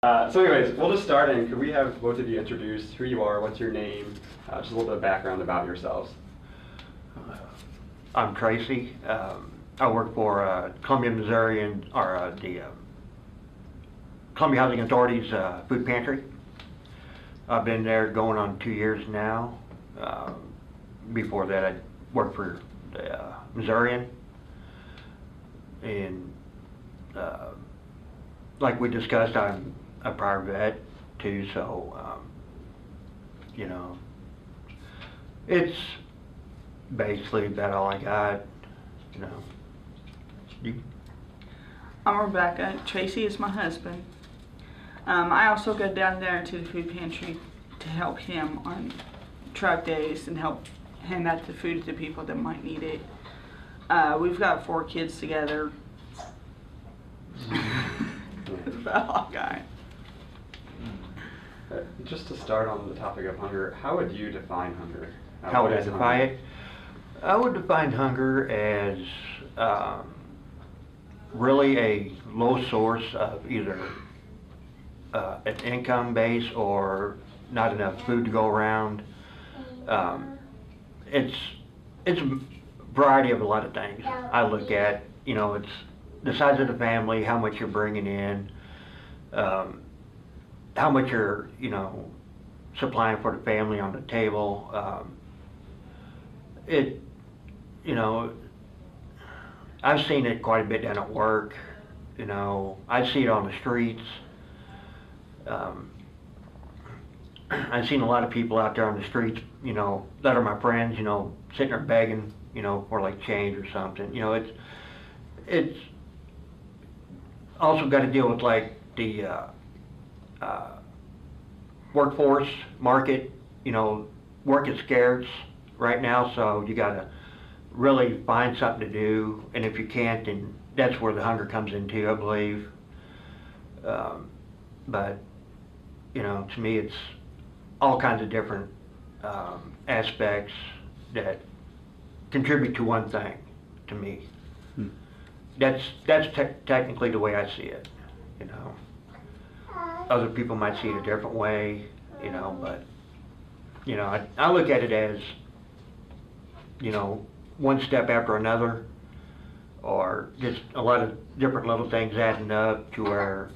So anyways, we'll just start in. Could we have both of you introduce who you are, what's your name, just a little bit of background about yourselves. I'm Tracy. I work for Columbia, Missouri, and the Columbia Housing Authority's food pantry. I've been there going on 2 years now. Before that, I worked for the Missourian, and like we discussed, I'm a prior vet too, so you know, it's basically about all I got. You know. I'm Rebecca. Tracy is my husband. I also go down there to the food pantry to help him on truck days and help hand out the food to people that might need it. We've got 4 kids together. That's about all I got. Just to start on the topic of hunger, how would you define hunger? How would I define it? I would define hunger as really a low source of either an income base or not enough food to go around. It's a variety of a lot of things. I look at, you know, it's the size of the family, how much you're bringing in, how much you're, you know, supplying for the family on the table. You know, I've seen it quite a bit down at work. You know, I see it on the streets. I've seen a lot of people out there on the streets, you know, that are my friends, you know, sitting there begging, you know, for like change or something. You know, it's also got to deal with like the workforce market. You know, work is scarce right now, so you got to really find something to do, and if you can't, then that's where the hunger comes into, I believe. But you know, to me, it's all kinds of different aspects that contribute to one thing. To me, that's technically the way I see it. You know, other people might see it a different way. You know, but you know, I look at it as, you know, one step after another, or just a lot of different little things adding up to where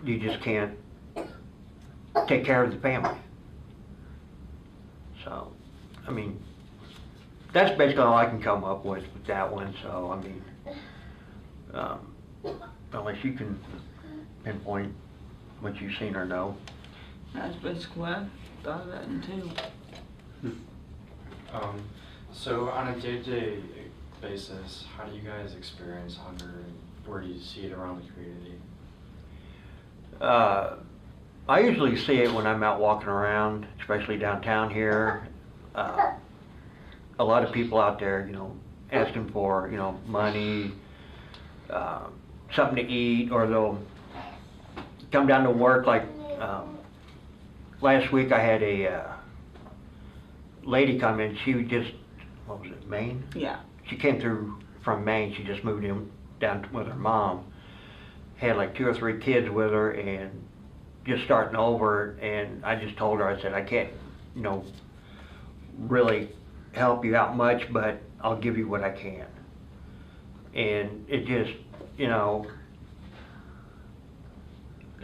you just can't take care of the family. So, I mean, that's basically all I can come up with that one. So, I mean, unless you can pinpoint what you've seen or know. That's basically what I thought of that too. So on a day-to-day basis, how do you guys experience hunger, and where do you see it around the community? I usually see it when I'm out walking around, especially downtown here. A lot of people out there, you know, asking for, you know, money, something to eat, or they'll come down to work. Like last week I had a lady come in. She was just, what was it, Maine? Yeah. She came through from Maine. She just moved in down with her mom. Had like 2 or 3 kids with her and just starting over. And I just told her, I said, I can't, you know, really help you out much, but I'll give you what I can. And it just, you know,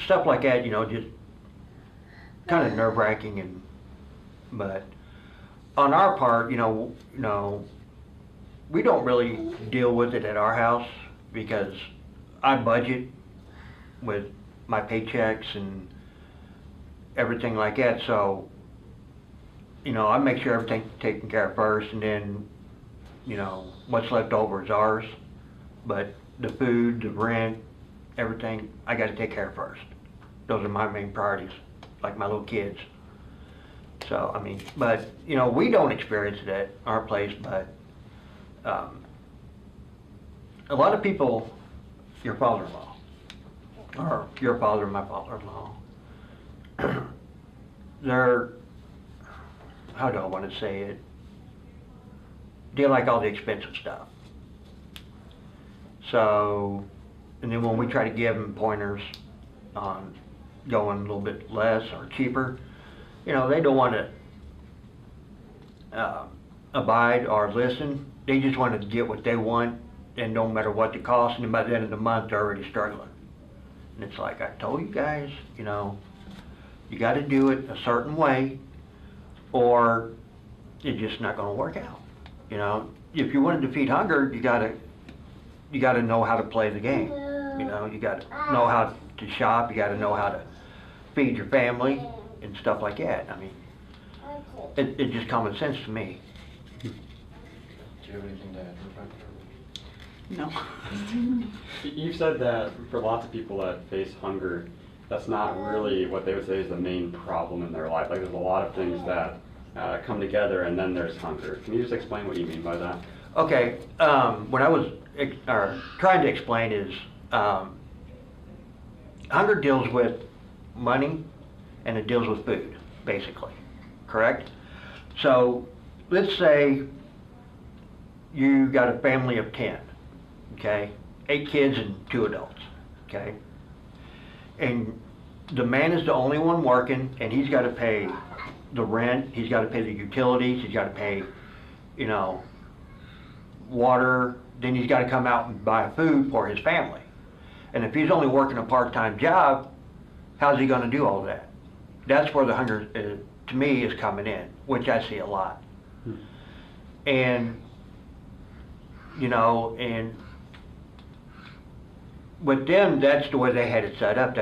stuff like that, you know, just kind of nerve-wracking. And but on our part, you know, we don't really deal with it at our house because I budget with my paychecks and everything like that. So, you know, I make sure everything's taken care of first, and then, you know, what's left over is ours. But the food, the rent, everything, I got to take care of first. Those are my main priorities, like my little kids. So, I mean, but, you know, we don't experience it at our place, but a lot of people, your father-in-law, or your father and my father-in-law, they're, how do I want to say it? They like all the expensive stuff. So, and then when we try to give them pointers on going a little bit less or cheaper, you know, they don't want to abide or listen. They just want to get what they want, and no matter what the cost, and by the end of the month, they're already struggling. And it's like, I told you guys, you know, you got to do it a certain way, or it's just not going to work out. You know, if you want to defeat hunger, you got to know how to play the game. You know, you got to know how to shop. You got to know how to feed your family and stuff like that. I mean, it's just common sense to me. Do you have anything to add, Rebecca? No. You've said that for lots of people that face hunger, that's not really what they would say is the main problem in their life. Like there's a lot of things that come together and then there's hunger. Can you just explain what you mean by that? Okay, what I was trying to explain is hunger deals with money and it deals with food, basically, correct? So let's say you got a family of 10, okay? 8 kids and 2 adults, okay? And the man is the only one working, and he's got to pay the rent, he's got to pay the utilities, he's got to pay, you know, water, then he's got to come out and buy food for his family. And if he's only working a part-time job, how's he going to do all that? That's where the hunger, to me, is coming in, which I see a lot. And, you know, and with them, that's the way they had it set up.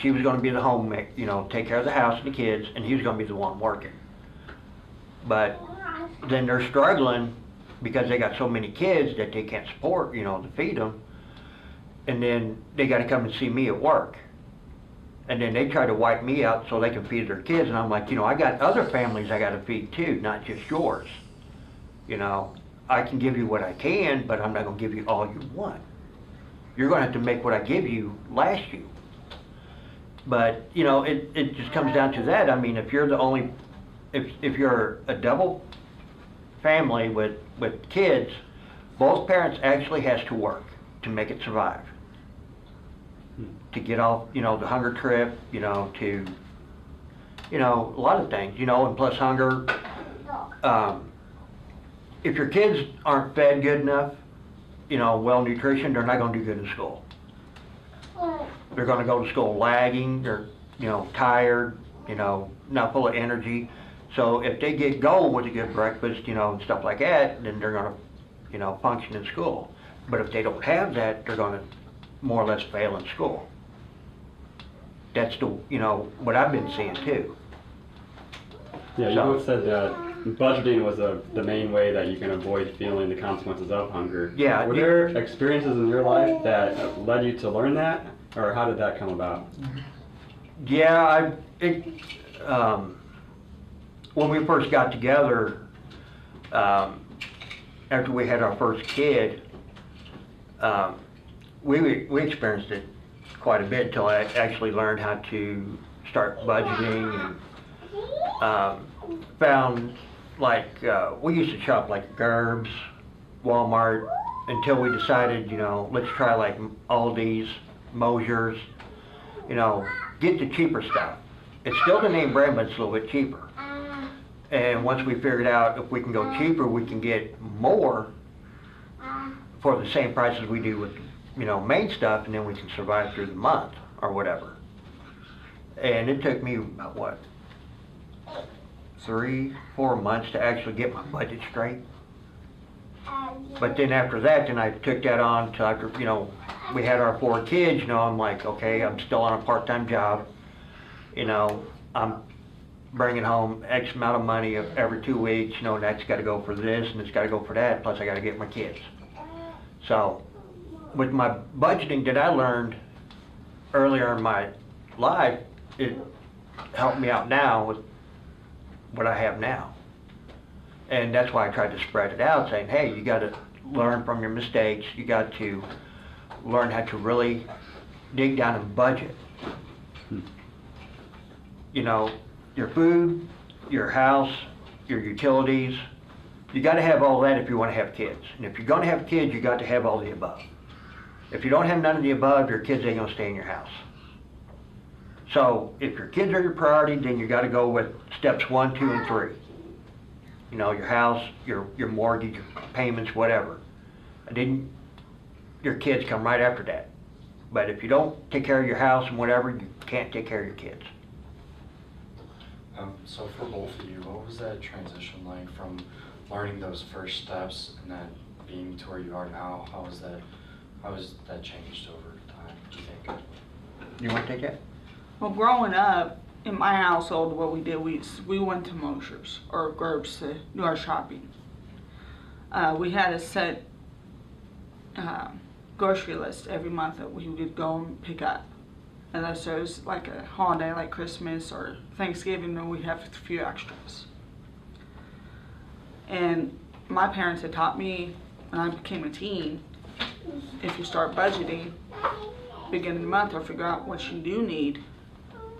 She was going to be the homemaker, you know, take care of the house and the kids, and he was going to be the one working. But then they're struggling because they got so many kids that they can't support, you know, to feed them. And then they got to come and see me at work. And then they try to wipe me out so they can feed their kids. And I'm like, you know, I got other families I got to feed too, not just yours. You know, I can give you what I can, but I'm not going to give you all you want. You're going to have to make what I give you last you. But, you know, it just comes down to that. I mean, if you're the only, if you're a double family with kids, both parents actually has to work to make it survive. To get off, you know, the hunger trip, you know, to, you know, a lot of things, you know, and plus hunger. If your kids aren't fed good enough, you know, well nutrition, they're not going to do good in school. They're going to go to school lagging, they're, you know, tired, you know, not full of energy. So if they get going with a good breakfast, you know, and stuff like that, then they're going to, you know, function in school. But if they don't have that, they're going to more or less fail in school. That's the, you know, what I've been seeing too. Yeah, you both said that budgeting was the main way that you can avoid feeling the consequences of hunger. Yeah. Were there experiences in your life that led you to learn that, or how did that come about? Yeah, when we first got together, after we had our first kid, we experienced it quite a bit until I actually learned how to start budgeting and found, like, we used to shop like Gerbs, Walmart, until we decided, you know, let's try like Aldi's, Mosier's, you know, get the cheaper stuff. It's still the name brand, but it's a little bit cheaper. And once we figured out if we can go cheaper, we can get more for the same price as we do with, you know, main stuff, and then we can survive through the month or whatever. And it took me about, what, 3-4 months to actually get my budget straight. But then after that, then I took that on to after, you know, we had our 4 kids, you know, I'm like, okay, I'm still on a part-time job. You know, I'm bringing home X amount of money every 2 weeks, you know, and that's got to go for this and it's got to go for that, plus I got to get my kids. So with my budgeting that I learned earlier in my life, it helped me out now with what I have now. And that's why I tried to spread it out, saying, hey, you got to learn from your mistakes. You got to learn how to really dig down and budget. You know, your food, your house, your utilities, you got to have all that if you want to have kids. And if you're going to have kids, you got to have all the above. If you don't have none of the above, your kids ain't going to stay in your house. So if your kids are your priority, then you gotta go with steps 1, 2, and 3. You know, your house, your mortgage, your payments, whatever. And then your kids come right after that. But if you don't take care of your house and whatever, you can't take care of your kids. So for both of you, what was that transition like from learning those first steps and then being to where you are now? How has that changed over time, do you think? You wanna take that? Well, growing up, in my household, what we did, we went to Mosher's or Gerb's to do our shopping. We had a set grocery list every month that we would go and pick up. Unless there was like a holiday like Christmas or Thanksgiving, then we'd have a few extras. And my parents had taught me when I became a teen, if you start budgeting, beginning of the month, or figure out what you do need,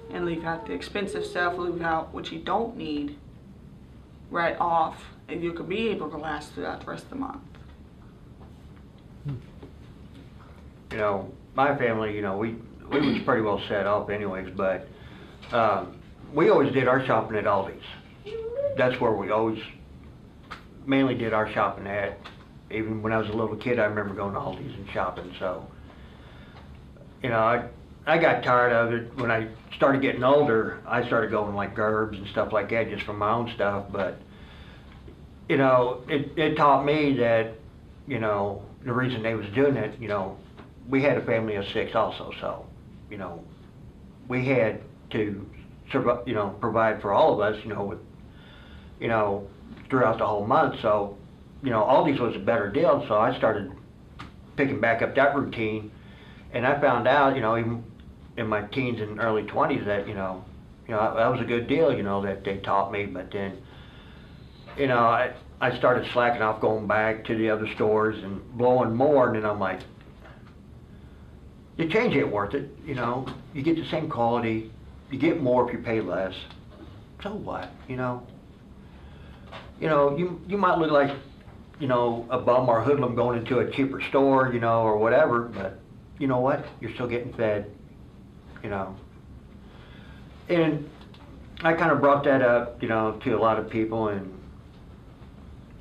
and leave out the expensive stuff, leave out what you don't need right off, and you could be able to last throughout the rest of the month. You know, my family, you know, we was pretty well set up anyways, but we always did our shopping at Aldi's. That's where we always mainly did our shopping at. Even when I was a little kid, I remember going to Aldi's and shopping, so. You know, I got tired of it. When I started getting older, I started going like Gerb's and stuff like that just for my own stuff, but, you know, it taught me that, you know, the reason they was doing it, you know, we had a family of 6 also, so, you know, we had to survive, you know, provide for all of us, you know, with, you know, throughout the whole month. So, you know, Aldi's was a better deal, so I started picking back up that routine, and I found out, you know, even in my teens and early 20s that, you know, that was a good deal, you know, that they taught me. But then, you know, I started slacking off, going back to the other stores and blowing more, and then I'm like, the change ain't worth it, you know. You get the same quality, you get more if you pay less. So what, you know? You know, you might look like, you know, a bum or a hoodlum going into a cheaper store, you know, or whatever, but you know what? You're still getting fed, you know. And I kind of brought that up, you know, to a lot of people, and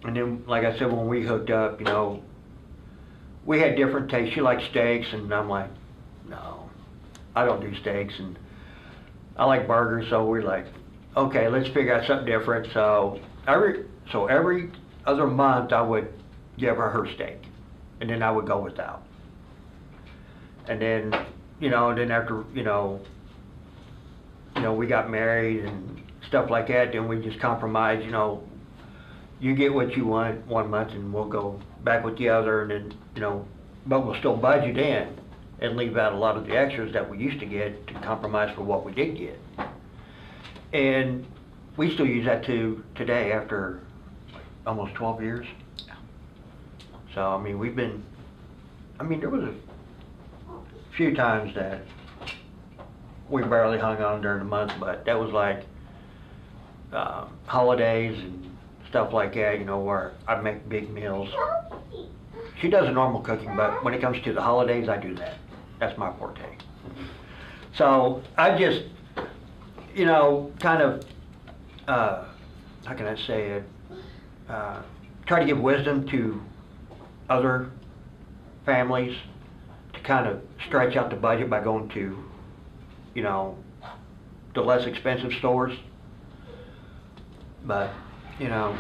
then, like I said, when we hooked up, you know, we had different tastes. She liked steaks, and I'm like, no, I don't do steaks, and I like burgers, so we're like, okay, let's figure out something different. So every other month I would give her steak, and then I would go without. And then, you know, then after, you know, we got married and stuff like that, then we just compromised, you know, you get what you want one month and we'll go back with the other, and then, you know, but we'll still budget in and leave out a lot of the extras that we used to get to compromise for what we did get. And we still use that to today after almost 12 years. So, I mean, there was a few times that we barely hung on during the month, but that was like holidays and stuff like that, you know, where I make big meals. She does the normal cooking, but when it comes to the holidays, I do that. That's my forte. So I just, you know, kind of, how can I say it, try to give wisdom to other families to kind of stretch out the budget by going to, you know, the less expensive stores. But, you know,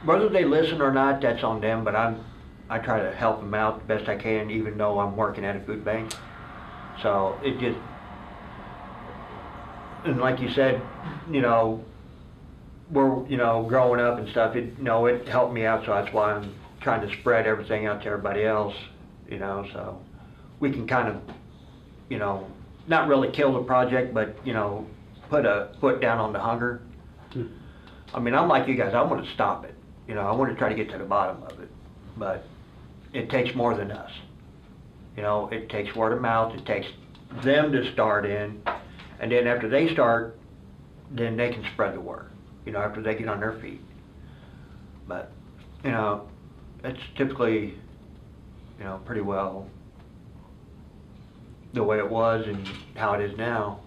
whether they listen or not, that's on them, but I try to help them out the best I can, even though I'm working at a food bank. So it just, and like you said, you know, we're, you know, growing up and stuff, it, you know, it helped me out, so that's why I'm trying to spread everything out to everybody else, you know, so we can kind of, you know, not really kill the project, but, you know, put a foot down on the hunger. I mean, I'm like you guys, I want to stop it. You know, I want to try to get to the bottom of it, but it takes more than us. You know, it takes word of mouth, it takes them to start in, and then after they start, then they can spread the word, you know, after they get on their feet. But, you know, it's typically, you know, pretty well the way it was and how it is now.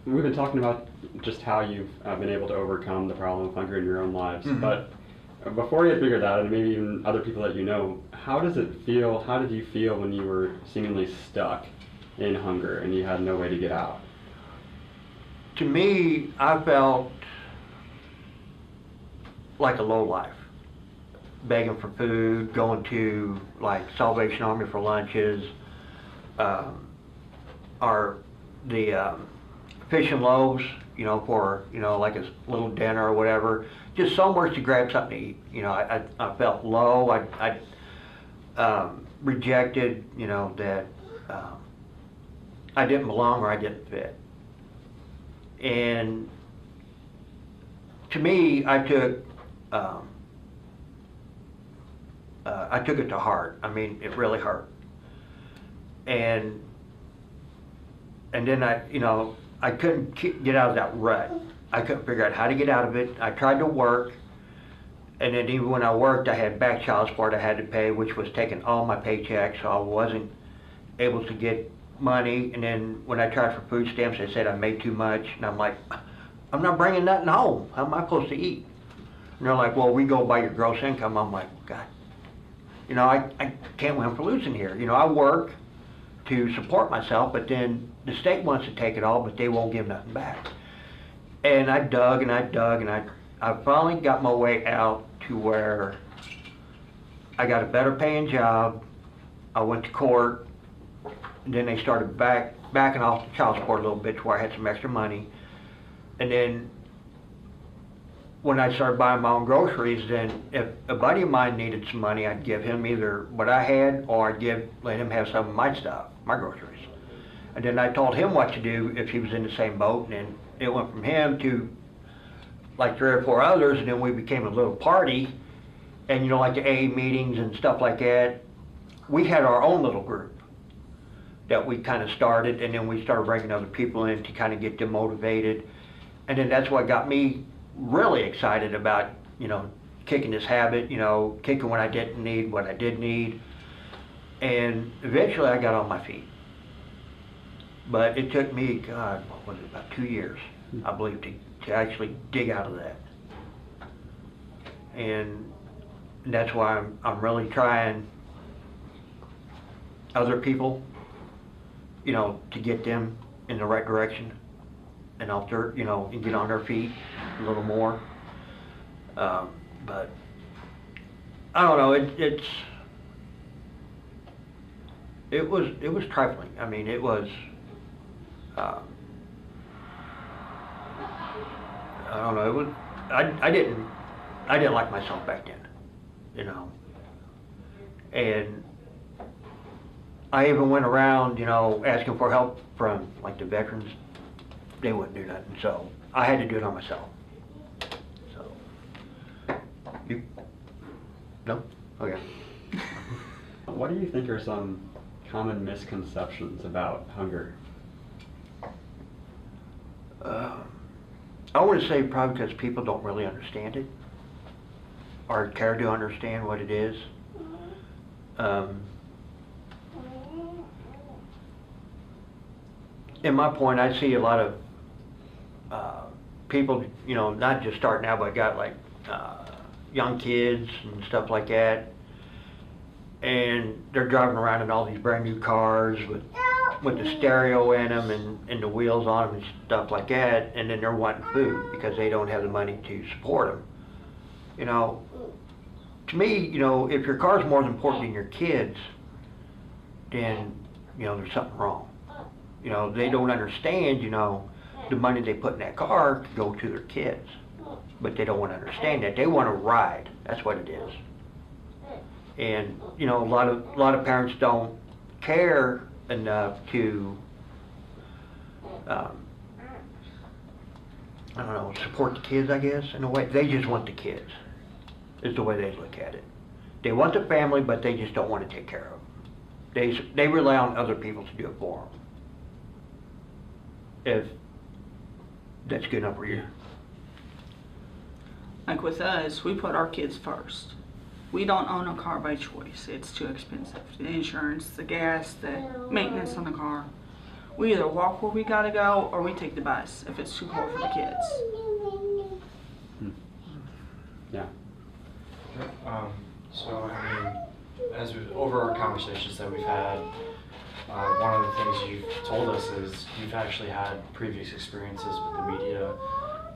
we've been talking about just how you've been able to overcome the problem of hunger in your own lives, Mhm. but before you had figured that out, and maybe even other people that you know, how does it feel, how did you feel when you were seemingly stuck in hunger and you had no way to get out? To me, I felt like a lowlife, begging for food, going to like Salvation Army for lunches, or the fish and loaves, for, like a little dinner or whatever, just somewhere to grab something to eat. I felt low, I rejected, that I didn't belong or I didn't fit. And to me, I took it to heart. I mean, it really hurt. And then I couldn't get out of that rut. I couldn't figure out how to get out of it. I tried to work, and then even when I worked, I had back child support I had to pay, which was taking all my paychecks, so I wasn't able to get money. And then when I tried for food stamps, they said I made too much, and I'm like, I'm not bringing nothing home. How am I supposed to eat? And they're like, well, we go by your gross income. I'm like, God, I can't win for losing here. I work to support myself, but then the state wants to take it all, but they won't give nothing back. And I dug and I dug, and I finally got my way out to where I got a better paying job. I went to court, and then they started backing off the child support a little bit to where I had some extra money. And then when I started buying my own groceries, then if a buddy of mine needed some money, I'd give him either what I had, or I'd let him have some of my stuff, my groceries. And then I told him what to do if he was in the same boat, and then it went from him to like 3 or 4 others, and then we became a little party. And like the AA meetings and stuff like that, we had our own little group that we kind of started, and then we started bringing other people in to kind of get them motivated. And then that's what got me really excited about, kicking this habit, kicking what I didn't need, what I did need. And eventually I got on my feet. But it took me, God, what was it, about 2 years, I believe, to actually dig out of that. And that's why I'm really trying other people, to get them in the right direction and off their, and get on their feet a little more. But I don't know, it was trifling. I mean, it was, I don't know, it was, I didn't like myself back then, and I even went around, asking for help from like the veterans. They wouldn't do nothing, so I had to do it on myself. So, you? No? Okay. What do you think are some common misconceptions about hunger? I want to say probably because people don't really understand it or care to understand what it is. In my point, I see a lot of people, not just starting out, but got like young kids and stuff like that, and they're driving around in all these brand new cars with the stereo in them and the wheels on them and stuff like that, and then they're wanting food because they don't have the money to support them. To me, if your car's more important than your kids, then there's something wrong. They don't understand, the money they put in that car could go to their kids, but they don't want to understand that. They want to ride. That's what it is. And a lot of parents don't care enough to I don't know, support the kids, I guess, in a way. They just want the kids, is the way they look at it. They want the family, but they just don't want to take care of them. They rely on other people to do it for them. If that's good enough for you. Like with us, we put our kids first. We don't own a car by choice. It's too expensive. The insurance, the gas, the maintenance on the car. We either walk where we gotta go or we take the bus if it's too cold for the kids. Yeah. So, I mean, over our conversations that we've had, one of the things you've told us is you've actually had previous experiences with the media.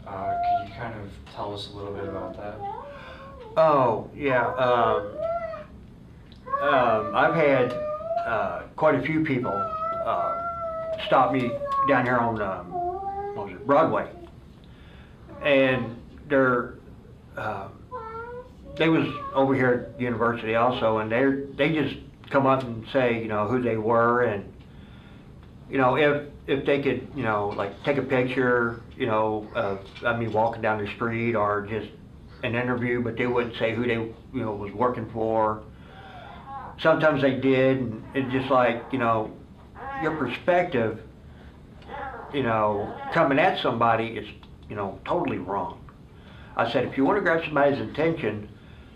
Could you kind of tell us a little bit about that? Oh, yeah. I've had quite a few people stop me down here on what was it, Broadway, and they was over here at the university also, and they just come up and say, you know, who they were, and you know, if they could, you know, like take a picture, you know, of me walking down the street or just an interview, but they wouldn't say who they, you know, was working for. Sometimes they did, and it's just like, you know, your perspective, you know, coming at somebody is, you know, totally wrong. I said, if you want to grab somebody's attention,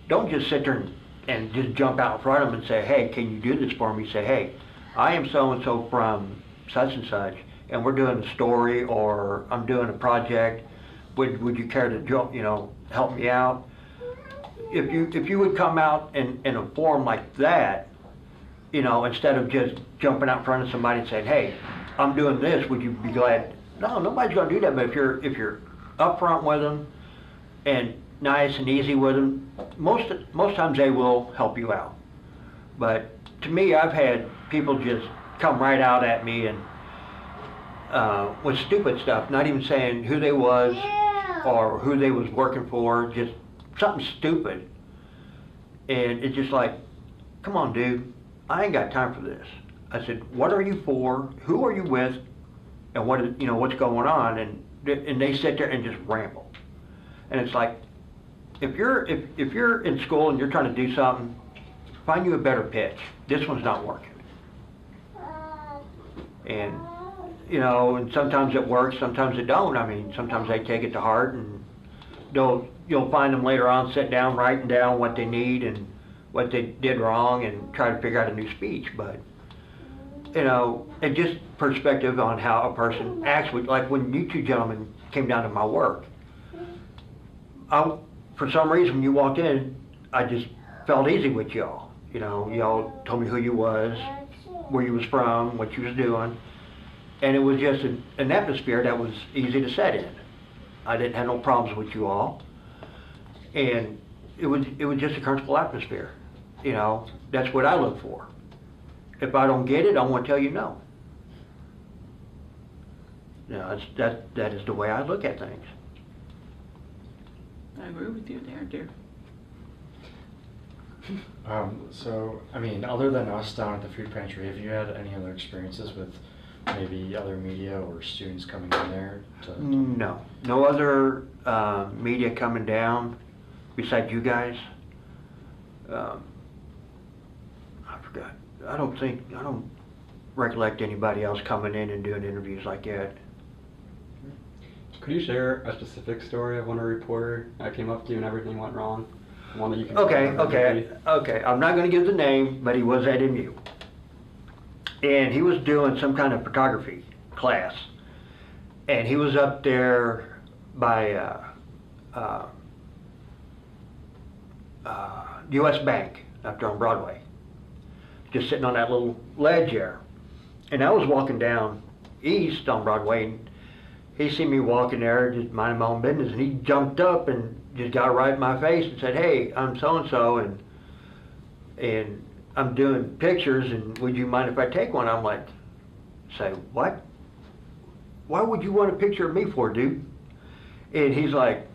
don't just sit there and just jump out in front of them and say, hey, can you do this for me? Say, hey, I am so-and-so from such and such, and we're doing a story, or I'm doing a project. Would you care to jump, you know, help me out? If you would come out in a form like that, you know, instead of just jumping out in front of somebody and saying, hey, I'm doing this, would you be glad? No, nobody's gonna do that, but if you're upfront with them and nice and easy with them, most times they will help you out. But to me, I've had people just come right out at me and with stupid stuff, not even saying who they was or who they was working for, just something stupid. And it's just like, come on, dude, I ain't got time for this. I said, what are you for? Who are you with? And what is, you know, what's going on? And they sit there and just ramble. And it's like, if you're in school and you're trying to do something, find you a better pitch. This one's not working. And you know, and sometimes it works, sometimes it don't. I mean, sometimes they take it to heart, and you'll find them later on sit down, writing down what they need and what they did wrong, and try to figure out a new speech. But you know, it's just perspective on how a person acts. Like when you two gentlemen came down to my work, for some reason when you walked in, I just felt easy with y'all. You know, y'all told me who you was, where you was from, what you was doing. And it was just an atmosphere that was easy to set in. I didn't have no problems with you all. And it was just a comfortable atmosphere. You know, that's what I look for. If I don't get it, I'm gonna tell you no. You know, that is the way I look at things. I agree with you there, dear. So, I mean, other than us down at the food pantry, have you had any other experiences with maybe other media or students coming in there? No other media coming down besides you guys. I forgot. I don't recollect anybody else coming in and doing interviews like that. Could you share a specific story of when a reporter came up to you and everything went wrong? One that you can Okay. I'm not going to give the name, but he was at MU. And he was doing some kind of photography class. And he was up there by US Bank up there on Broadway, just sitting on that little ledge there. And I was walking down east on Broadway, and he seen me walking there, just minding my own business, and he jumped up and just got right in my face and said, hey, I'm so-and-so, and I'm doing pictures, and would you mind if I take one? I'm like, say, what? Why would you want a picture of me for, dude? And he's like,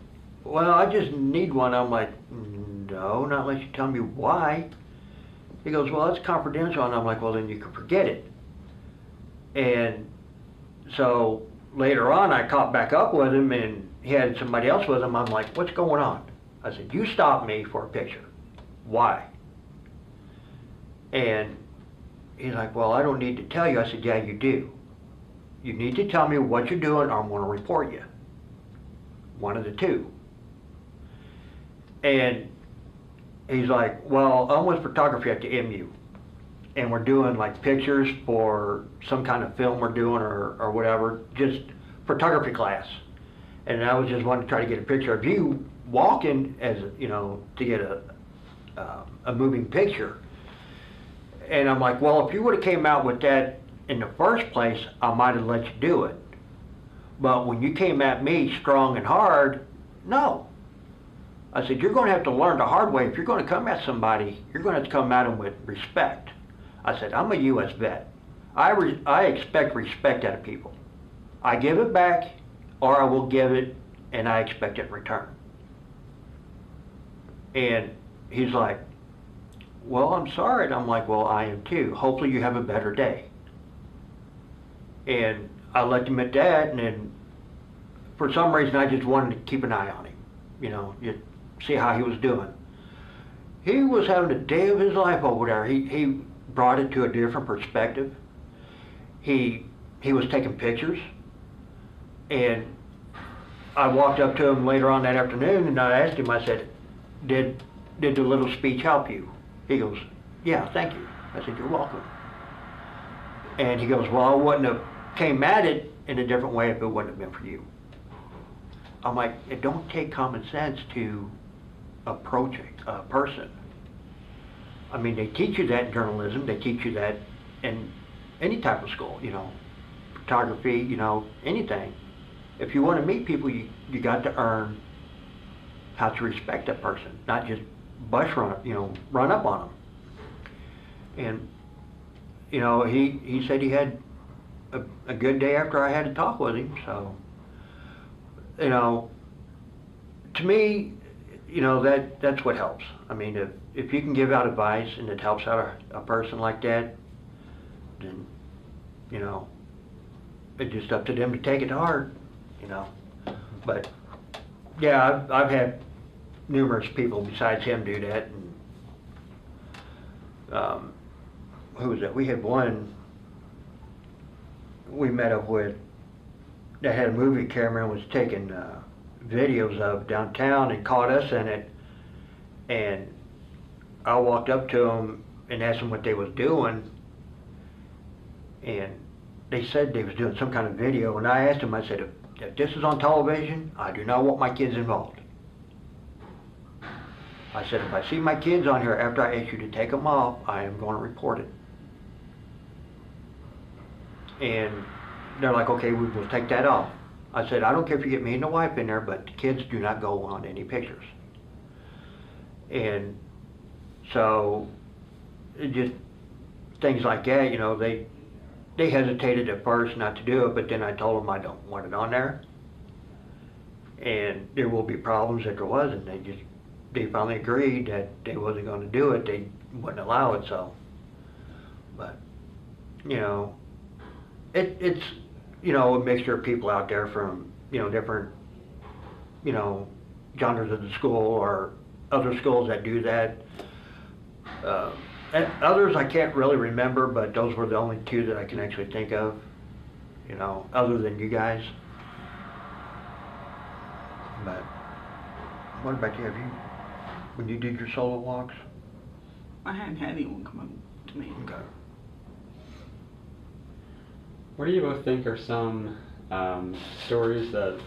well, I just need one. I'm like, no, not unless you tell me why. He goes, well, that's confidential. And I'm like, well, then you can forget it. And so later on, I caught back up with him, and he had somebody else with him. I'm like, what's going on? I said, you stopped me for a picture. Why? And he's like, well, I don't need to tell you. I said, yeah, you do. You need to tell me what you're doing, or I'm going to report you. One of the two. And he's like, well, I'm with photography at the MU. and we're doing like pictures for some kind of film we're doing or whatever, just photography class. And I was just wanting to try to get a picture of you walking as, you know, to get a moving picture. And I'm like, well, if you would have came out with that in the first place, I might have let you do it. But when you came at me strong and hard, no. I said, you're going to have to learn the hard way. If you're going to come at somebody, you're going to have to come at them with respect. I said, I'm a U.S. vet. I expect respect out of people. I give it back, or I will give it, and I expect it in return. And he's like, well, I'm sorry. And I'm like, well, I am too. Hopefully you have a better day. And I let him at that, and then for some reason I just wanted to keep an eye on him, you know, just see how he was doing. He was having the day of his life over there. He brought it to a different perspective. He was taking pictures, and I walked up to him later on that afternoon and I asked him, I said, did the little speech help you? He goes, yeah, thank you. I said, you're welcome. And he goes, well, I wouldn't have came at it in a different way if it wouldn't have been for you. I'm like, it don't take common sense to approach a person. I mean, they teach you that in journalism, they teach you that in any type of school, you know, photography, you know, anything. If you want to meet people, you got to earn how to respect that person, not just run up on them. And, you know, he said he had a good day after I had to talk with him, so, you know, to me, you know, that's what helps. I mean, if you can give out advice and it helps out a person like that, then, you know, it's just up to them to take it to heart, you know. But, yeah, I've had numerous people besides him do that. And, who was that? We had one we met up with that had a movie camera and was taking videos of downtown and caught us in it. And I walked up to them and asked them what they was doing, and they said they was doing some kind of video. And I asked them, I said, if this is on television, I do not want my kids involved. I said, if I see my kids on here after I ask you to take them off, I am going to report it. And they're like, okay, we will take that off. I said, I don't care if you get me and the wife in there, but the kids do not go on any pictures. And so, it just things like that, you know, they hesitated at first not to do it, but then I told them I don't want it on there. And there will be problems if there was, and they finally agreed that they wasn't going to do it. They wouldn't allow it, so. But, you know, it's, you know, a mixture of people out there from, you know, different, you know, genres of the school or other schools that do that. And others I can't really remember, but those were the only two that I can actually think of, you know, other than you guys. But what about you? Have you, when you did your solo walks? I hadn't had anyone come up to me. Okay. What do you both think are some stories that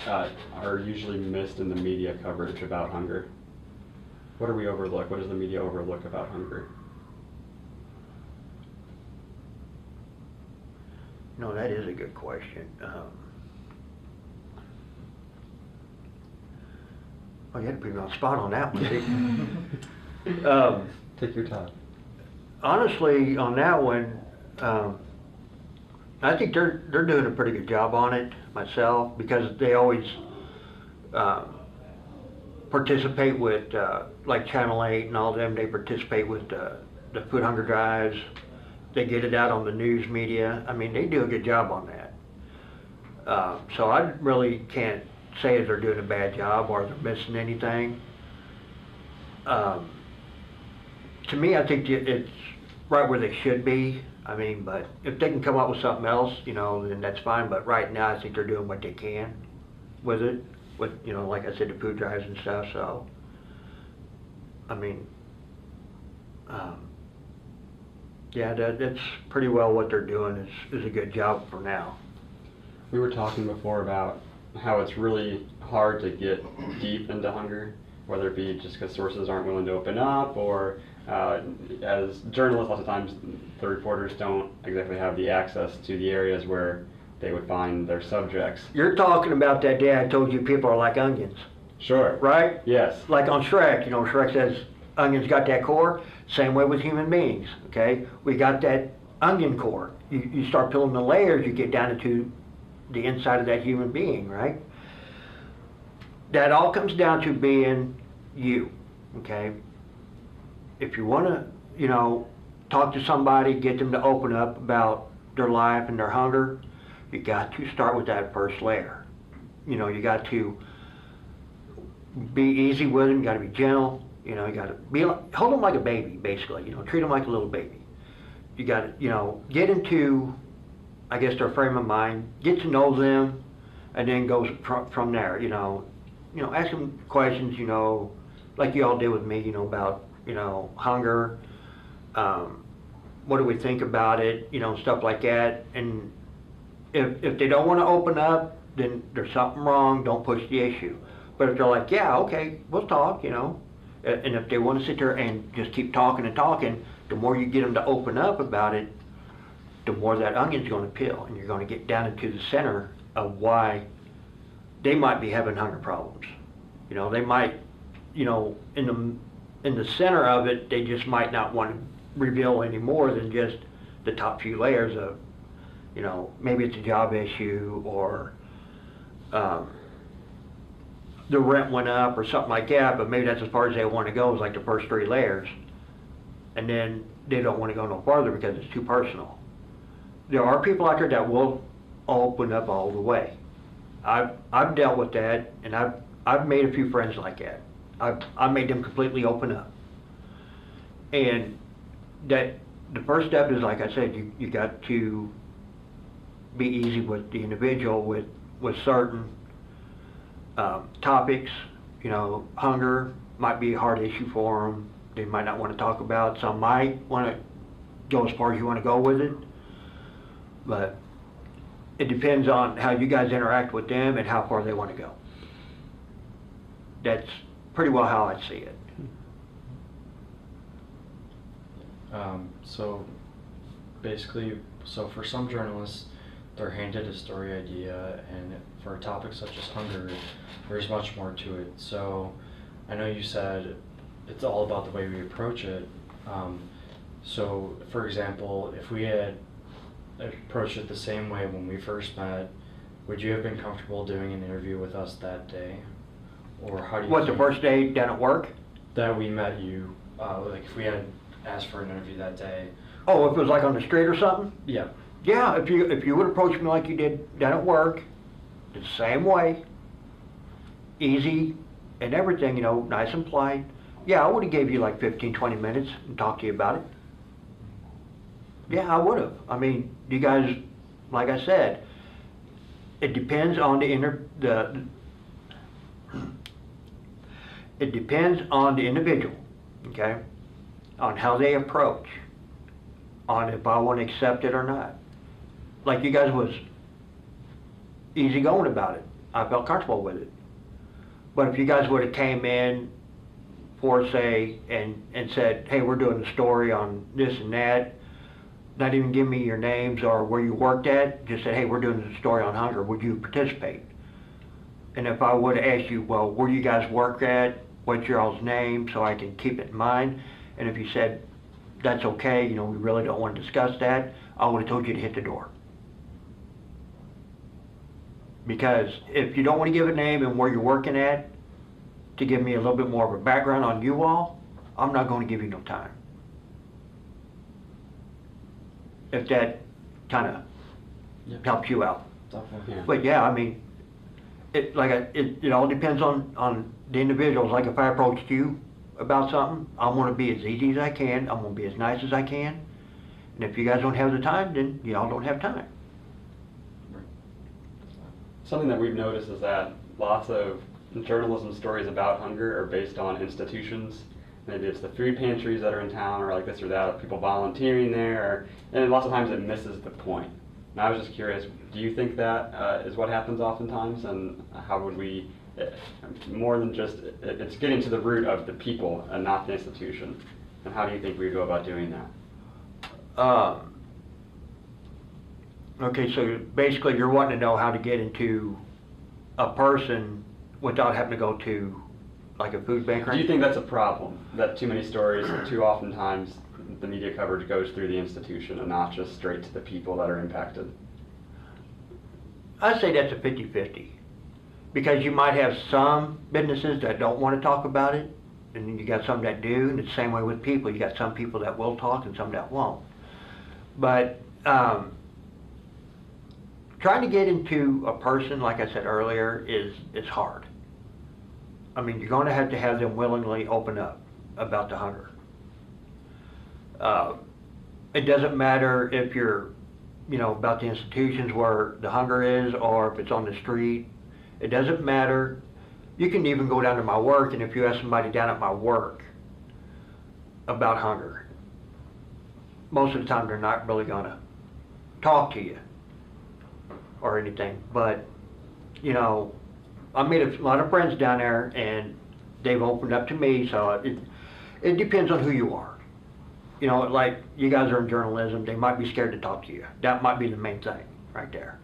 are usually missed in the media coverage about hunger? What do we overlook? What does the media overlook about hunger? No, that is a good question. Well, you had to put me on the spot on that one, didn't you? Take your time. Honestly, on that one, I think they're doing a pretty good job on it myself, because they always participate with like Channel 8 and all them. They participate with the food hunger drives. They get it out on the news media. I mean, they do a good job on that. So I really can't say if they're doing a bad job or they're missing anything. To me, I think it's right where they should be. I mean, but if they can come up with something else, you know, then that's fine. But right now, I think they're doing what they can with it. With, you know, like I said, the food drives and stuff. So, I mean, Yeah, that's pretty well what they're doing is a good job for now. We were talking before about how it's really hard to get deep into hunger, whether it be just because sources aren't willing to open up, or as journalists, lots of times the reporters don't exactly have the access to the areas where they would find their subjects. You're talking about that day I told you people are like onions, Sure. right? Yes. Like on Shrek, Shrek says onions got that core. Same way with human beings, okay? We got that onion core. You start peeling the layers, you get down into the inside of that human being, right? That all comes down to being you, okay? If you want to, talk to somebody, get them to open up about their life and their hunger, you got to start with that first layer. You got to be easy with them, you got to be gentle, you got to hold them like a baby, basically, treat them like a little baby. You got to, get into, I guess, their frame of mind, get to know them, and then go from there, ask them questions, like you all did with me, about, hunger, what do we think about it, stuff like that. And if they don't want to open up, then there's something wrong, don't push the issue. But if they're like, yeah, okay, we'll talk, and if they want to sit there and just keep talking and talking, the more you get them to open up about it, the more that onion's going to peel, and you're going to get down into the center of why they might be having hunger problems. They might, in the center of it, they just might not want to reveal any more than just the top few layers of, maybe it's a job issue, or the rent went up or something like that, but maybe that's as far as they want to go, is like the first 3 layers. And then they don't want to go no farther because it's too personal. There are people out there that will open up all the way. I've dealt with that, and I've made a few friends like that. I've made them completely open up. And that the first step is, like I said, you got to be easy with the individual with certain topics. Hunger might be a hard issue for them. They might not want to talk about. Some might want to go as far as you want to go with it. But it depends on how you guys interact with them and how far they want to go. That's pretty well how I see it. So basically, for some journalists, they're handed a story idea, and for a topic such as hunger, there's much more to it. So I know you said it's all about the way we approach it. So for example, if we had approached it the same way when we first met, would you have been comfortable doing an interview with us that day? Or how do you What, the think first day down at work? that we met you, like if we had asked for an interview that day? Oh, if it was like on the street or something? Yeah. Yeah, if you would approach me like you did down at work, the same way, easy and everything, nice and polite. Yeah, I would have gave you like 15, 20 minutes and talked to you about it. Yeah, I would have. I mean, you guys, like I said, it depends on it depends on the individual, okay? On how they approach, on if I want to accept it or not. Like you guys was easy going about it. I felt comfortable with it. But if you guys would have came in for, say, and said, hey, we're doing a story on this and that, not even give me your names or where you worked at, just said, hey, we're doing a story on hunger, would you participate? And if I would have asked you, well, where do you guys work at, what's your all's name, so I can keep it in mind, and if you said, that's okay, we really don't want to discuss that, I would have told you to hit the door. Because if you don't want to give a name and where you're working at, to give me a little bit more of a background on you all, I'm not going to give you no time. If that kind of helps you out. Definitely. Yeah. But yeah, I mean, it all depends on the individuals. Like if I approached you about something, I'm going to be as easy as I can. I'm going to be as nice as I can. And if you guys don't have the time, then y'all don't have time. Something that we've noticed is that lots of journalism stories about hunger are based on institutions maybe it's the food pantries that are in town, or like this or that, people volunteering there, and lots of times it misses the point. And I was just curious, do you think that is what happens oftentimes, and how would we, more than just, it's getting to the root of the people and not the institution, and how do you think we go about doing that? Okay, so basically you're wanting to know how to get into a person without having to go to like a food bank, right? Do you think that's a problem, that too many stories, too oftentimes the media coverage goes through the institution and not just straight to the people that are impacted? I'd say that's a 50-50. Because you might have some businesses that don't want to talk about it, and then you got some that do, and it's the same way with people. You got some people that will talk and some that won't. But trying to get into a person, like I said earlier, is hard. I mean, you're going to have them willingly open up about the hunger. It doesn't matter if you're, about the institutions where the hunger is, or if it's on the street. It doesn't matter. You can even go down to my work, and if you ask somebody down at my work about hunger, most of the time they're not really going to talk to you or anything. But, I made a lot of friends down there, and they've opened up to me, so it depends on who you are. Like you guys are in journalism, they might be scared to talk to you. That might be the main thing right there.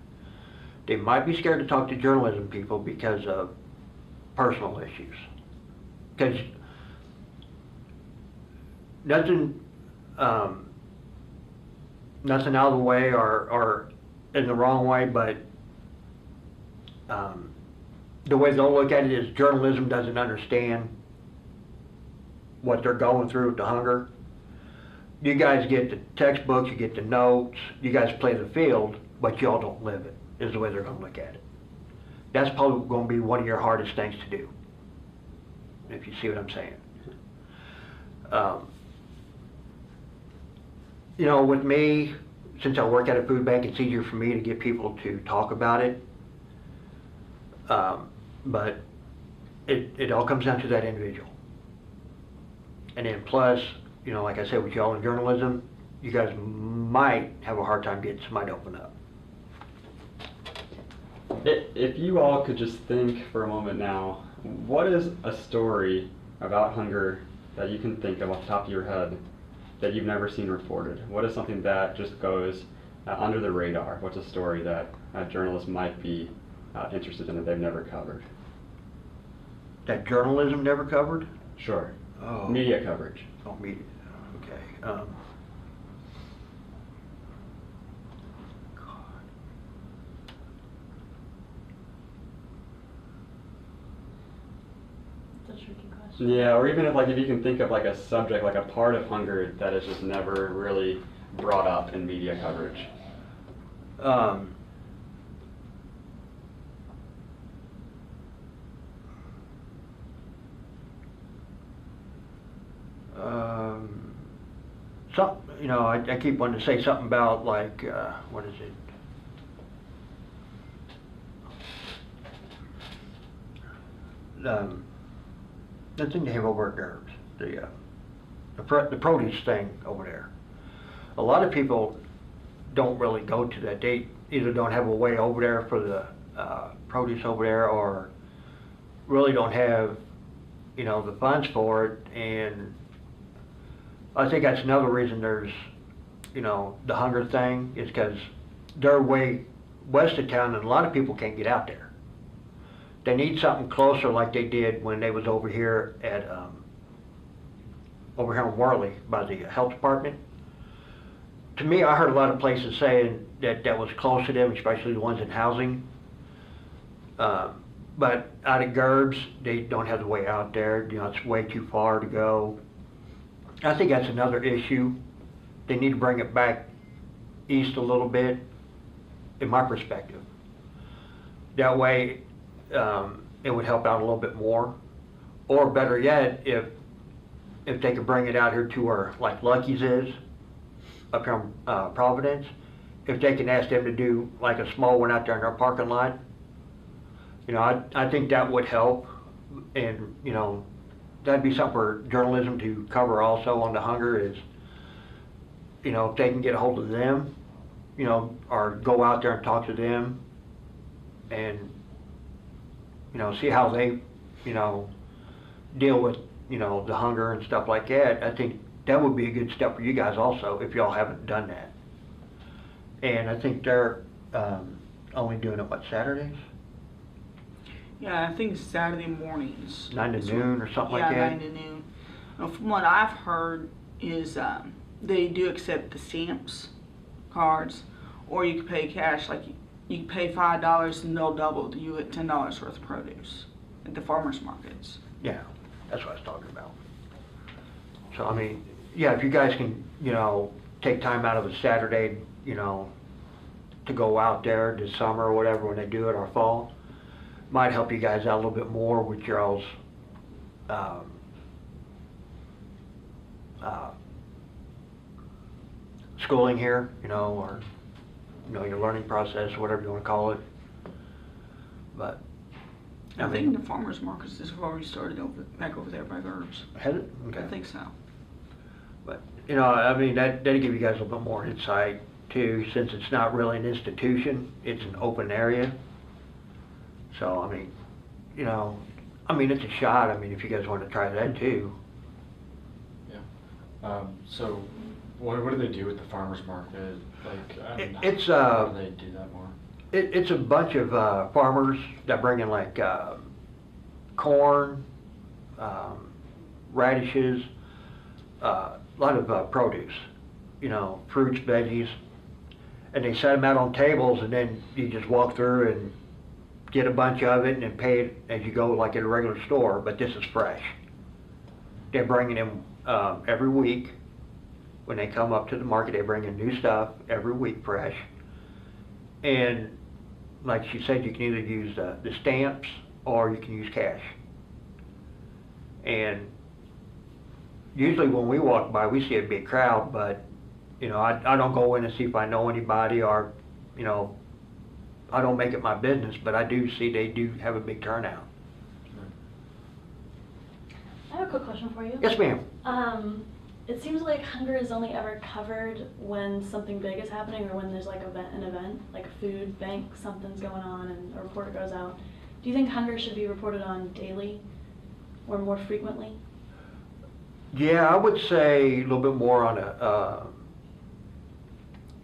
They might be scared to talk to journalism people because of personal issues. Because nothing out of the way or in the wrong way, but the way they'll look at it is journalism doesn't understand what they're going through with the hunger. You guys get the textbooks, you get the notes, you guys play the field, but y'all don't live it, is the way they're going to look at it. That's probably going to be one of your hardest things to do, if you see what I'm saying. With me, since I work at a food bank, it's easier for me to get people to talk about it. But it all comes down to that individual. And then plus, like I said, with y'all in journalism, you guys might have a hard time getting somebody to open up. If you all could just think for a moment now, what is a story about hunger that you can think of off the top of your head that you've never seen reported? What is something that just goes under the radar? What's a story that journalists might be interested in that they've never covered? That journalism never covered? Sure. Oh. Media coverage. Oh, media. Okay. That's a tricky question. Yeah, or even if you can think of like a subject, like a part of hunger that is just never really brought up in media coverage. I keep wanting to say something about like, what is it? The thing they have over at Gerbs, the produce thing over there. A lot of people don't really go to that. They either don't have a way over there for the produce over there, or really don't have, the funds for it. And I think that's another reason there's, the hunger thing is because they're way west of town, and a lot of people can't get out there. They need something closer, like they did when they was over here at over here in Worley by the health department. To me, I heard a lot of places saying that was close to them, especially the ones in housing. But out at Gerbs, they don't have the way out there. It's way too far to go. I think that's another issue. They need to bring it back east a little bit, in my perspective. That way, it would help out a little bit more. Or better yet, if they could bring it out here to where like Lucky's is, up here in Providence, if they can ask them to do like a small one out there in our parking lot, I think that would help. And that'd be something for journalism to cover also on the hunger is, you know, if they can get a hold of them, you know, or go out there and talk to them and, you know, see how they, you know, deal with, you know, the hunger and stuff like that. I think that would be a good step for you guys also, if y'all haven't done that. And I think they're only doing it, what, Saturdays? Yeah, I think it's Saturday mornings. 9 to noon or something like Yeah, that? 9 to noon. Now, from what I've heard is they do accept the stamps, cards, or you can pay cash. Like you can pay $5 and they'll double you at $10 worth of produce at the farmers markets. Yeah, that's what I was talking about. So, I mean, yeah, if you guys can, you know, take time out of a Saturday, you know, to go out there this summer or whatever when they do it or fall, might help you guys out a little bit more with your all's schooling here, you know, or, you know, your learning process, whatever you want to call it. But, I think the farmers markets has already started back over there by Gerbs. has it? Okay. I think so. But, you know, I mean, that'd give you guys a little bit more insight too, since it's not really an institution, it's an open area. So, I mean, you know, I mean, it's a shot. I mean, if you guys want to try that too. Yeah. So, what do they do with the farmers market? Like, I mean, It's how do they do that more? It's a bunch of farmers that bring in like corn, radishes, a lot of produce, you know, fruits, veggies, and they set them out on tables, and then you just walk through and get a bunch of it and then pay it as you go, like at a regular store. But this is fresh. They're bringing in every week. When they come up to the market, they bring in new stuff every week, fresh. And like she said, you can either use the stamps or you can use cash. And usually when we walk by, we see a big crowd, but you know, I don't go in and see if I know anybody, or, you know, I don't make it my business, but I do see they do have a big turnout. I have a quick question for you. Yes, ma'am. It seems like hunger is only ever covered when something big is happening, or when there's like an event, like a food bank, something's going on and a report goes out. Do you think hunger should be reported on daily or more frequently? Yeah, I would say a little bit more on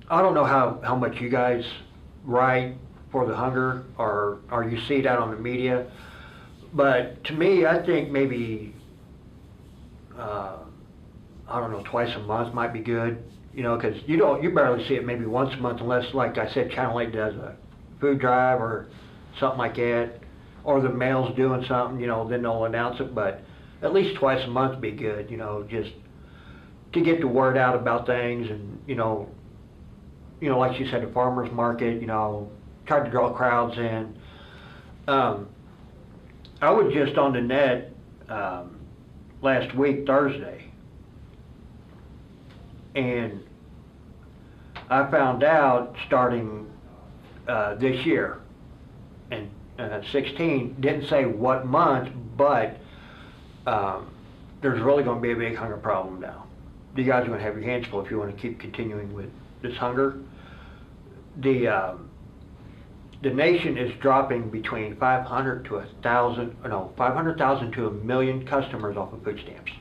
I don't know how much you guys write for the hunger, or you see that on the media, but to me, I think maybe, I don't know, twice a month might be good, you know, because you barely see it maybe once a month, unless, like I said, Channel 8 does a food drive or something like that, or the mail's doing something, you know, then they'll announce it. But at least twice a month would be good, you know, just to get the word out about things. And you know, like you said, the farmers market, you know, try to draw crowds in. I was just on the net last week, Thursday, and I found out starting this year, and 16, didn't say what month, but there's really going to be a big hunger problem now. You guys are going to have your hands full if you want to keep continuing with this hunger. The nation is dropping between 500,000 to 1 million customers off of food stamps.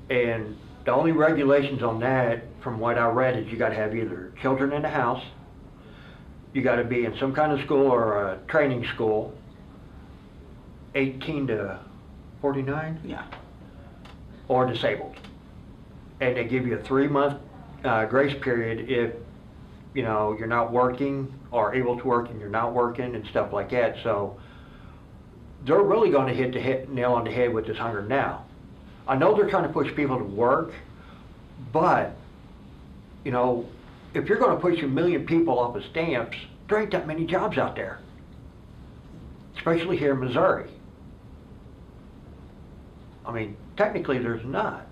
And the only regulations on that, from what I read, is you got to have either children in the house, you got to be in some kind of school or a training school, 18 to 49, Yeah. or disabled. And they give you a 3-month grace period if, you know, you're not working or able to work and you're not working and stuff like that. So they're really going to hit the nail on the head with this hunger now. I know they're trying to push people to work, but, you know, if you're going to push 1 million people off of stamps, there ain't that many jobs out there, especially here in Missouri. I mean, technically there's not,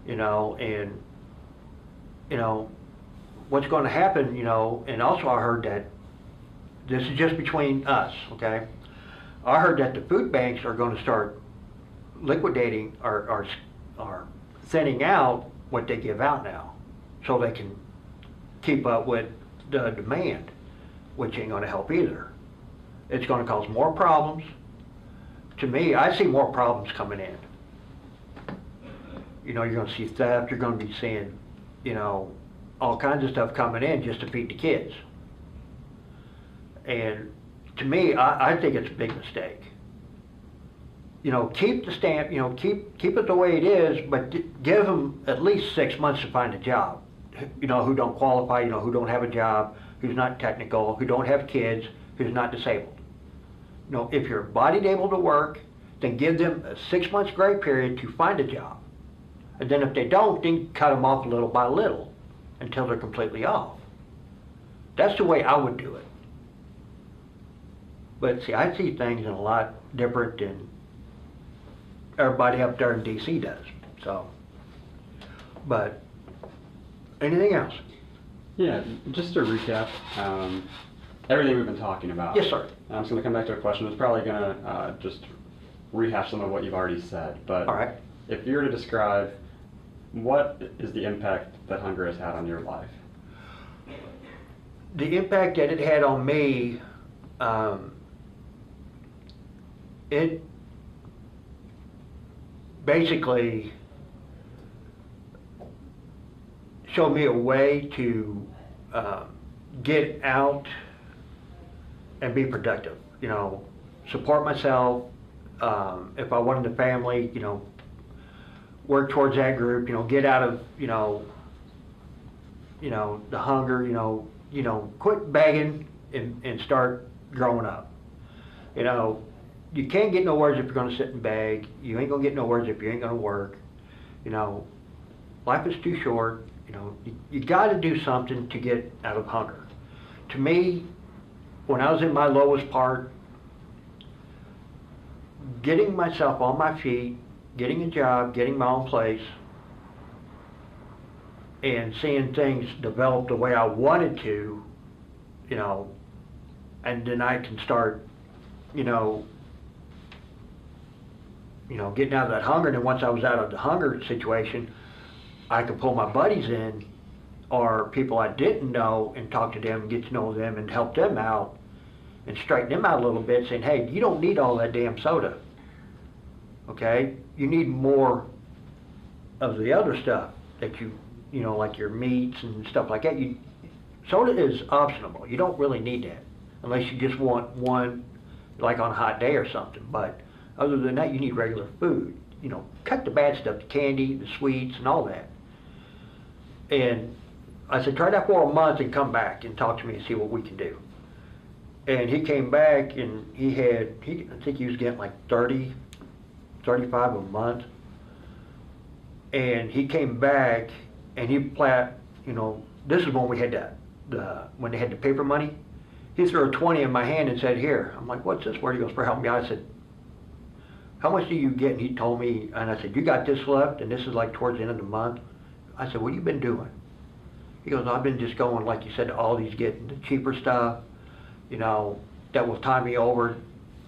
you know, and, you know, what's going to happen, you know, and also I heard that, this is just between us, okay? I heard that the food banks are gonna start liquidating or sending out what they give out now, so they can keep up with the demand, which ain't gonna help either. It's gonna cause more problems. To me, I see more problems coming in. You know, you're gonna see theft, you're gonna be seeing, you know, all kinds of stuff coming in just to feed the kids. And to me, I think it's a big mistake. You know, keep the stamp, you know, keep it the way it is, but give them at least 6 months to find a job. You know, who don't qualify, you know, who don't have a job, who's not technical, who don't have kids, who's not disabled. You know, if you're bodied able to work, then give them a 6 months grace period to find a job. And then if they don't, then cut them off little by little until they're completely off. That's the way I would do it. But see, I see things in a lot different than everybody up there in DC does, so. But, anything else? Yeah, just to recap, everything we've been talking about. Yes, sir. I'm just gonna come back to a question that's probably gonna just rehash some of what you've already said, but All right. if you were to describe what is the impact that hunger has had on your life? The impact that it had on me, it basically showed me a way to get out and be productive. You know, support myself. If I wanted a family, you know, work towards that group. You know, get out of you know the hunger. You know, quit begging and start growing up. You know, you can't get nowhere if you're going to sit and beg. You ain't going to get nowhere if you ain't going to work. You know, life is too short. You know, you got to do something to get out of hunger. To me, when I was in my lowest part, getting myself on my feet, getting a job, getting my own place, and seeing things develop the way I wanted to, you know, and then I can start, you know, getting out of that hunger. And then once I was out of the hunger situation, I could pull my buddies in or people I didn't know and talk to them, get to know them and help them out and straighten them out a little bit, saying, hey, you don't need all that damn soda, okay? You need more of the other stuff that you know, like your meats and stuff like that. Soda is optional. You don't really need that unless you just want one, like on a hot day or something. But other than that, you need regular food. You know, cut the bad stuff, the candy, the sweets, and all that. And I said, try that for a month and come back and talk to me and see what we can do. And he came back and I think he was getting like 30, 35 a month. And he came back and he you know, this is when we had when they had the paper money. He threw a 20 in my hand and said, here. I'm like, what's this? Where? He goes, for helping me out. I said, how much do you get? And he told me, and I said, you got this left, and this is like towards the end of the month. I said, what have you been doing? He goes, I've been just going, like you said, to Aldi's, getting the cheaper stuff, you know, that will tie me over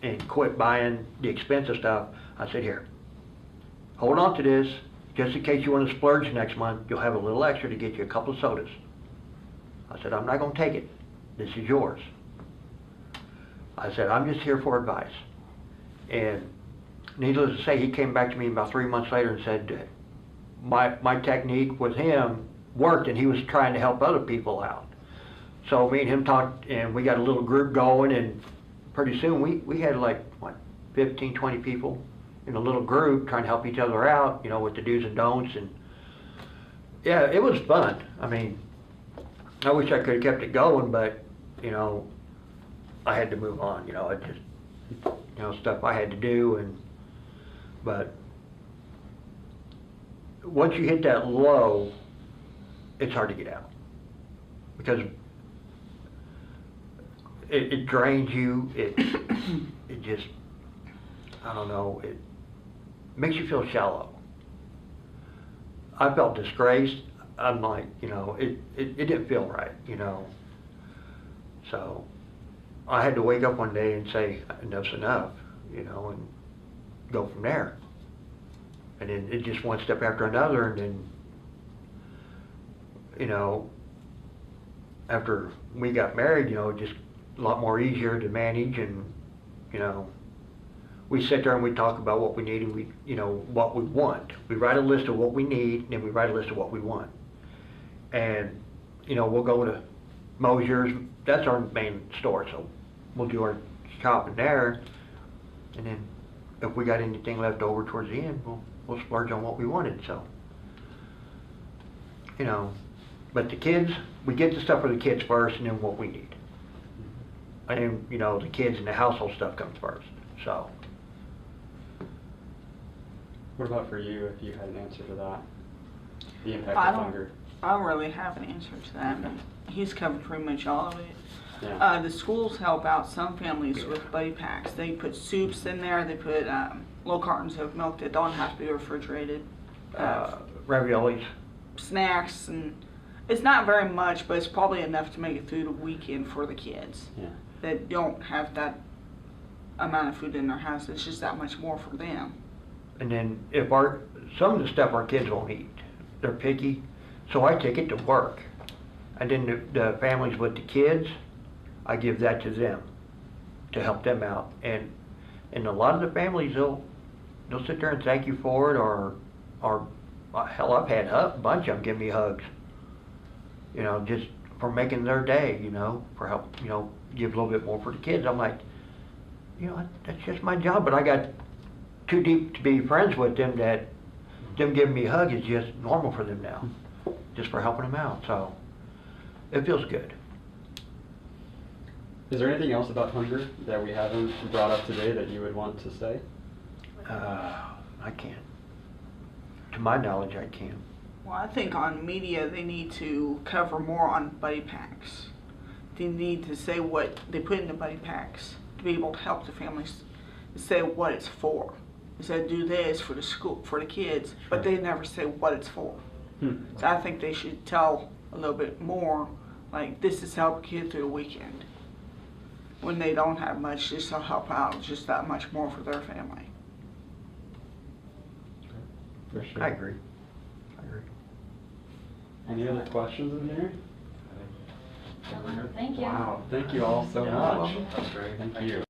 and quit buying the expensive stuff. I said, here, hold on to this. Just in case you want to splurge next month, you'll have a little extra to get you a couple of sodas. I said, I'm not going to take it. This is yours. I said, I'm just here for advice. And needless to say, he came back to me about 3 months later and said, my technique with him worked, and he was trying to help other people out. So me and him talked, and we got a little group going, and pretty soon we had like, what, 15, 20 people in a little group trying to help each other out, you know, with the do's and don'ts. And yeah, it was fun. I mean, I wish I could have kept it going, but, you know, I had to move on. You know, I just, you know, stuff I had to do. But once you hit that low, it's hard to get out, because it drains you. It just, I don't know, it makes you feel shallow. I felt disgraced. I'm like, you know, it didn't feel right, you know. So I had to wake up one day and say, enough's enough, you know, and go from there. And then it just one step after another, and then, you know, after we got married, you know, just a lot more easier to manage, and, you know, we sit there and we talk about what we need and we, you know, what we want. We write a list of what we need, and then we write a list of what we want. And, you know, we'll go to Mosier's, that's our main store, so we'll do our shopping there. And then if we got anything left over towards the end, we'll splurge on what we wanted, so. You know, but the kids, we get the stuff for the kids first and then what we need. And then, you know, the kids and the household stuff comes first, so. What about for you, if you had an answer to that? The impact I of don't- hunger? I don't really have an answer to that. Okay. He's covered pretty much all of it. Yeah. The schools help out some families with buddy packs. They put soups in there. They put little cartons of milk that don't have to be refrigerated. Raviolis. Snacks, and it's not very much, but it's probably enough to make it through the weekend for the kids Yeah. that don't have that amount of food in their house. It's just that much more for them. And then if some of the stuff our kids won't eat, they're picky, so I take it to work. And then the families with the kids, I give that to them to help them out. And a lot of the families, they'll sit there and thank you for it, or hell, I've had a bunch of them give me hugs. You know, just for making their day, you know, for help, you know, give a little bit more for the kids. I'm like, you know, that's just my job, but I got too deep to be friends with them that them giving me a hug is just normal for them now, just for helping them out, so it feels good. Is there anything else about hunger that we haven't brought up today that you would want to say? I can't. To my knowledge, I can't. Well, I think on media they need to cover more on buddy packs. They need to say what they put in the buddy packs to be able to help the families say what it's for. They said do this for the school, for the kids, but they never say what it's for. So I think they should tell a little bit more, like this is help a kid through the weekend. When they don't have much, just to help out just that much more for their family. For sure. I agree. Any other questions in here? Thank you. Wow, thank you all so Yeah. much. That's great. Thank you.